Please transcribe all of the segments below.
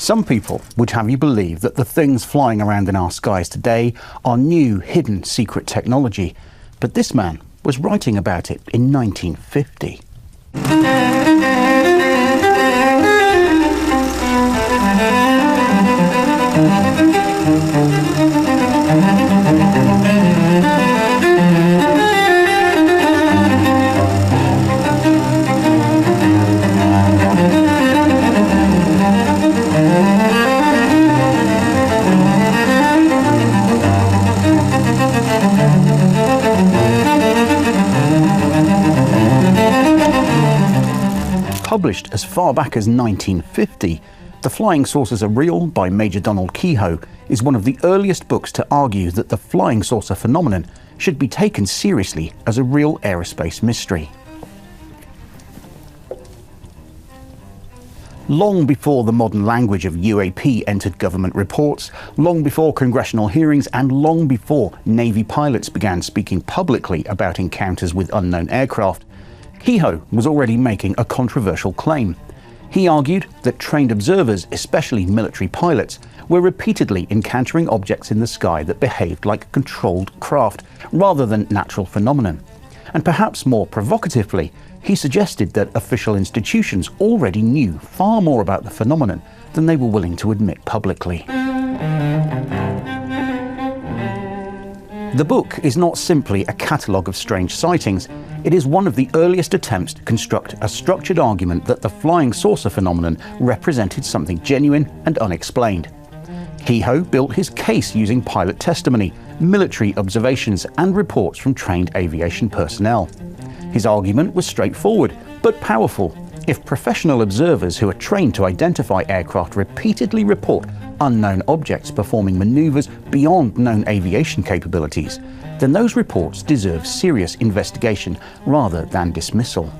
Some people would have you believe that the things flying around in our skies today are new, hidden, secret technology, but this man was writing about it in 1950. Published as far back as 1950, The Flying Saucers Are Real by Major Donald Keyhoe is one of the earliest books to argue that the flying saucer phenomenon should be taken seriously as a real aerospace mystery. Long before the modern language of UAP entered government reports, long before congressional hearings, and long before Navy pilots began speaking publicly about encounters with unknown aircraft, Keyhoe was already making a controversial claim. He argued that trained observers, especially military pilots, were repeatedly encountering objects in the sky that behaved like controlled craft rather than natural phenomenon. And perhaps more provocatively, he suggested that official institutions already knew far more about the phenomenon than they were willing to admit publicly. The book is not simply a catalogue of strange sightings. It is one of the earliest attempts to construct a structured argument that the flying saucer phenomenon represented something genuine and unexplained. Keyhoe built his case using pilot testimony, military observations, and reports from trained aviation personnel. His argument was straightforward, but powerful. If professional observers who are trained to identify aircraft repeatedly report unknown objects performing maneuvers beyond known aviation capabilities, then those reports deserve serious investigation rather than dismissal.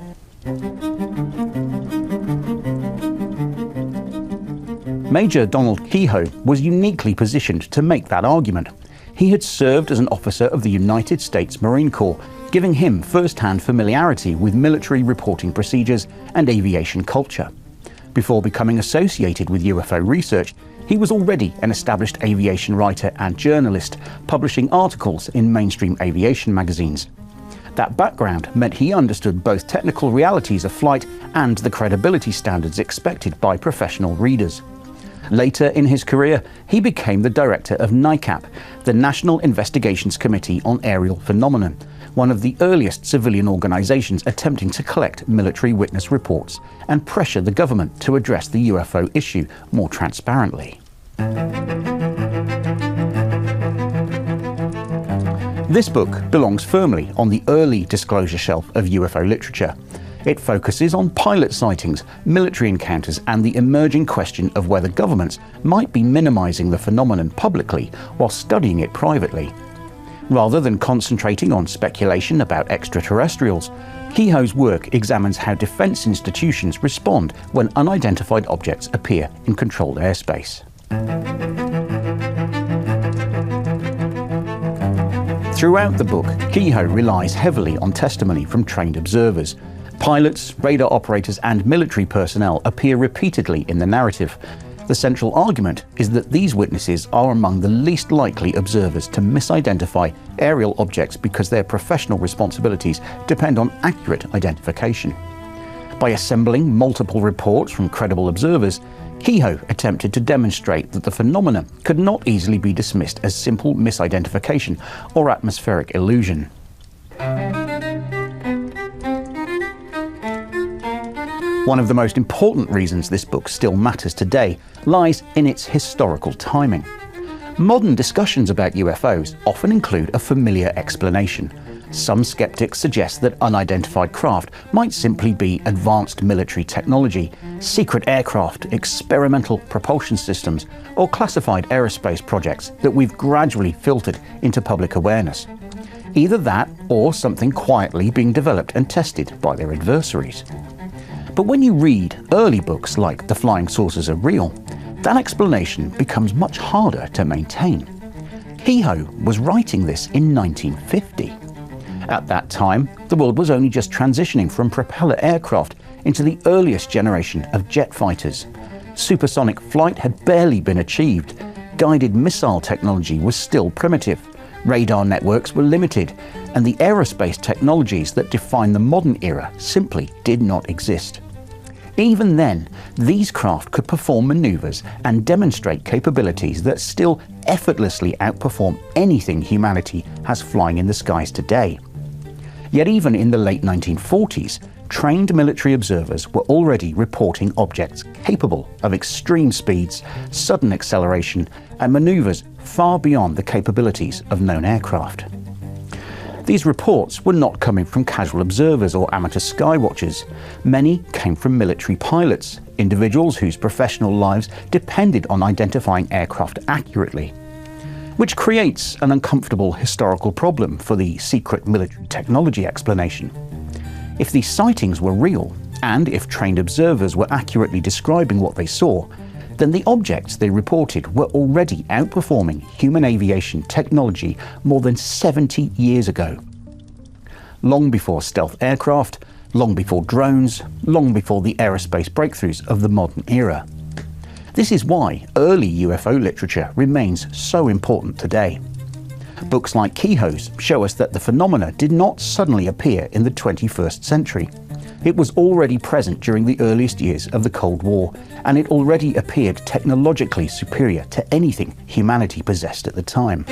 Major Donald Keyhoe was uniquely positioned to make that argument. He had served as an officer of the United States Marine Corps, giving him first-hand familiarity with military reporting procedures and aviation culture. Before becoming associated with UFO research, he was already an established aviation writer and journalist, publishing articles in mainstream aviation magazines. That background meant he understood both technical realities of flight and the credibility standards expected by professional readers. Later in his career, he became the director of NICAP, the National Investigations Committee on Aerial Phenomenon, one of the earliest civilian organizations attempting to collect military witness reports and pressure the government to address the UFO issue more transparently. This book belongs firmly on the early disclosure shelf of UFO literature. It focuses on pilot sightings, military encounters, and the emerging question of whether governments might be minimizing the phenomenon publicly while studying it privately. Rather than concentrating on speculation about extraterrestrials, Keyhoe's work examines how defense institutions respond when unidentified objects appear in controlled airspace. Throughout the book, Keyhoe relies heavily on testimony from trained observers. Pilots, radar operators, and military personnel appear repeatedly in the narrative. The central argument is that these witnesses are among the least likely observers to misidentify aerial objects because their professional responsibilities depend on accurate identification. By assembling multiple reports from credible observers, Keyhoe attempted to demonstrate that the phenomenon could not easily be dismissed as simple misidentification or atmospheric illusion. One of the most important reasons this book still matters today lies in its historical timing. Modern discussions about UFOs often include a familiar explanation. Some skeptics suggest that unidentified craft might simply be advanced military technology, secret aircraft, experimental propulsion systems, or classified aerospace projects that we've gradually filtered into public awareness. Either that or something quietly being developed and tested by their adversaries. But when you read early books like The Flying Saucers Are Real, that explanation becomes much harder to maintain. Keyhoe was writing this in 1950. At that time, the world was only just transitioning from propeller aircraft into the earliest generation of jet fighters. Supersonic flight had barely been achieved. Guided missile technology was still primitive. Radar networks were limited, and the aerospace technologies that define the modern era simply did not exist. Even then, these craft could perform maneuvers and demonstrate capabilities that still effortlessly outperform anything humanity has flying in the skies today. Yet even in the late 1940s, trained military observers were already reporting objects capable of extreme speeds, sudden acceleration, and maneuvers far beyond the capabilities of known aircraft. These reports were not coming from casual observers or amateur skywatchers. Many came from military pilots, individuals whose professional lives depended on identifying aircraft accurately, which creates an uncomfortable historical problem for the secret military technology explanation. If these sightings were real, and if trained observers were accurately describing what they saw, then the objects they reported were already outperforming human aviation technology more than 70 years ago. Long before stealth aircraft, long before drones, long before the aerospace breakthroughs of the modern era. This is why early UFO literature remains so important today. Books like Keyhoe's show us that the phenomena did not suddenly appear in the 21st century. It was already present during the earliest years of the Cold War, and it already appeared technologically superior to anything humanity possessed at the time.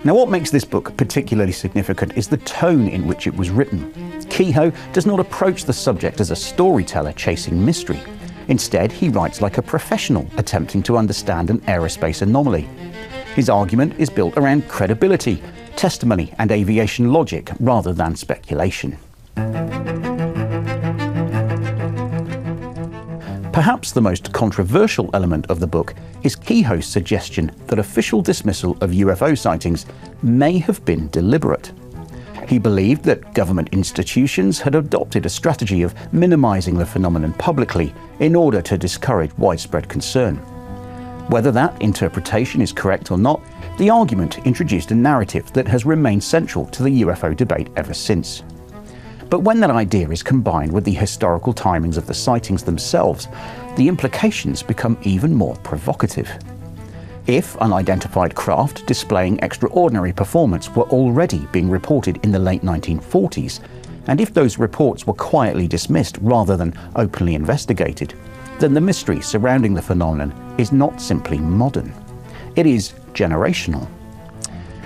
Now, what makes this book particularly significant is the tone in which it was written. Keyhoe does not approach the subject as a storyteller chasing mystery. Instead, he writes like a professional attempting to understand an aerospace anomaly. His argument is built around credibility, testimony, and aviation logic rather than speculation. Perhaps the most controversial element of the book is Keyhoe's suggestion that official dismissal of UFO sightings may have been deliberate. He believed that government institutions had adopted a strategy of minimizing the phenomenon publicly in order to discourage widespread concern. Whether that interpretation is correct or not, the argument introduced a narrative that has remained central to the UFO debate ever since. But when that idea is combined with the historical timings of the sightings themselves, the implications become even more provocative. If unidentified craft displaying extraordinary performance were already being reported in the late 1940s, and if those reports were quietly dismissed rather than openly investigated, then the mystery surrounding the phenomenon is not simply modern. It is generational.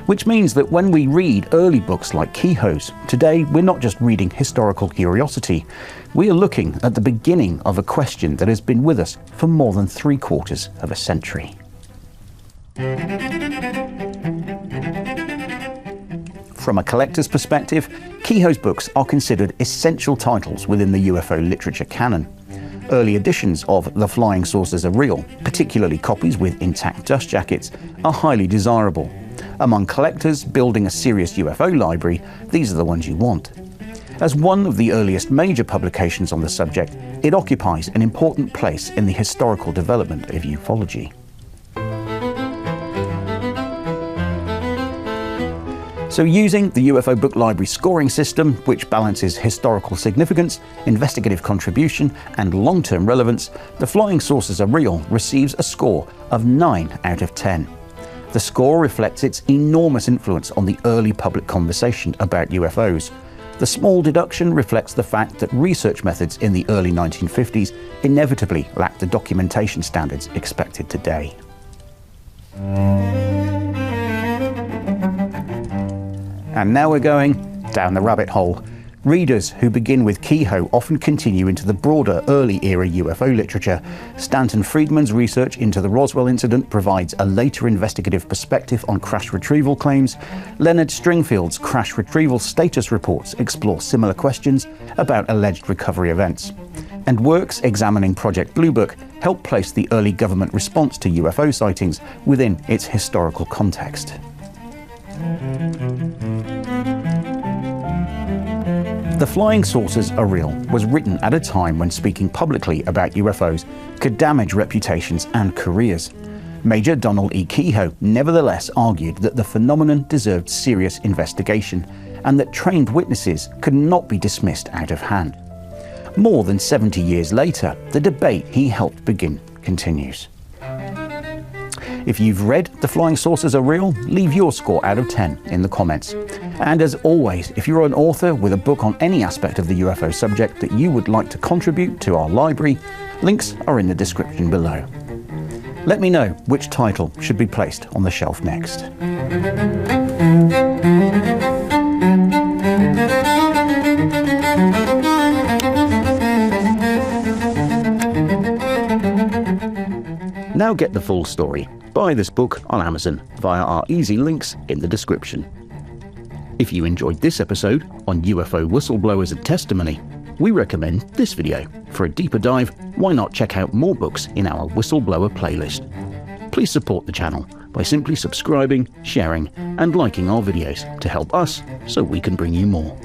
Which means that when we read early books like Keyhoe's, today we're not just reading historical curiosity, we are looking at the beginning of a question that has been with us for more than 3/4 of a century. From a collector's perspective, Keyhoe's books are considered essential titles within the UFO literature canon. Early editions of The Flying Saucers Are Real, particularly copies with intact dust jackets, are highly desirable. Among collectors building a serious UFO library, these are the ones you want. As one of the earliest major publications on the subject, it occupies an important place in the historical development of ufology. So using the UFO Book Library scoring system, which balances historical significance, investigative contribution, and long-term relevance, The Flying Saucers Are Real receives a score of 9 out of 10. The score reflects its enormous influence on the early public conversation about UFOs. The small deduction reflects the fact that research methods in the early 1950s inevitably lacked the documentation standards expected today. And now we're going down the rabbit hole. Readers who begin with Keyhoe often continue into the broader early-era UFO literature. Stanton Friedman's research into the Roswell incident provides a later investigative perspective on crash retrieval claims. Leonard Stringfield's crash retrieval status reports explore similar questions about alleged recovery events. And works examining Project Blue Book help place the early government response to UFO sightings within its historical context. The Flying Saucers Are Real was written at a time when speaking publicly about UFOs could damage reputations and careers. Major Donald E. Keyhoe nevertheless argued that the phenomenon deserved serious investigation and that trained witnesses could not be dismissed out of hand. More than 70 years later, the debate he helped begin continues. If you've read The Flying Saucers Are Real, leave your score out of 10 in the comments. And as always, if you're an author with a book on any aspect of the UFO subject that you would like to contribute to our library, links are in the description below. Let me know which title should be placed on the shelf next. Now get the full story. Buy this book on Amazon via our easy links in the description. If you enjoyed this episode on UFO whistleblowers and testimony, we recommend this video. For a deeper dive, why not check out more books in our whistleblower playlist? Please support the channel by simply subscribing, sharing, and liking our videos to help us so we can bring you more.